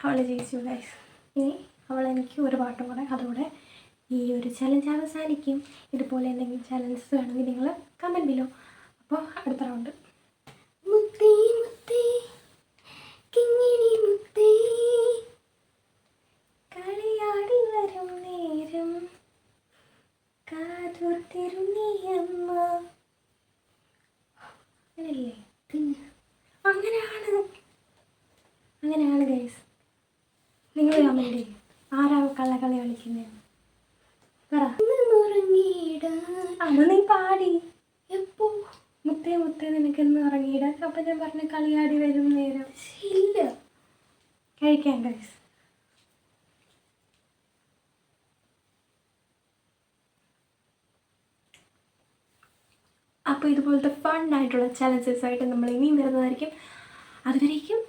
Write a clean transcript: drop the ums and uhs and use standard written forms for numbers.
അവൾ ജയിച്ചു ഗൈസ്. ഇനി അവൾ എനിക്ക് ഒരു പാട്ടും കൂടെ, അതോടെ ഈ ഒരു ചലഞ്ച് അവസാനിക്കും. ഇതുപോലെ എന്തെങ്കിലും ചലഞ്ചസ് വേണമെങ്കിൽ നിങ്ങൾ കമൻറ്റ് ബിലോ. അപ്പോൾ അടുത്ത റൗണ്ട്. മുത്തേ മുത്തേ കിങ്ങിണി മുത്തേ കളിയാടി വരും നേരം കാതോർത്തിരുന്നിയമ്മ. അങ്ങനെയല്ലേ? അങ്ങനെയാണ് ഗൈസ്. നിങ്ങൾ കമൻറ്റ് ചെയ്യും ആരാ കള്ളക്കളി കളിക്കുന്നത് പറ. അത് നീ പാടി എപ്പോ മുത്തേ മുത്തേ നിനക്കെന്ന് ഉറങ്ങിയിട. അപ്പം ഞാൻ പറഞ്ഞ കളിയാടി വരും നേരം ഇല്ല കഴിക്കാൻ ഗൈസ്. അപ്പോൾ ഇതുപോലത്തെ ഫണ്ണായിട്ടുള്ള ചലഞ്ചസ് ആയിട്ട് നമ്മൾ ഇനിയും വരുന്നതായിരിക്കും. അതുവരേക്കും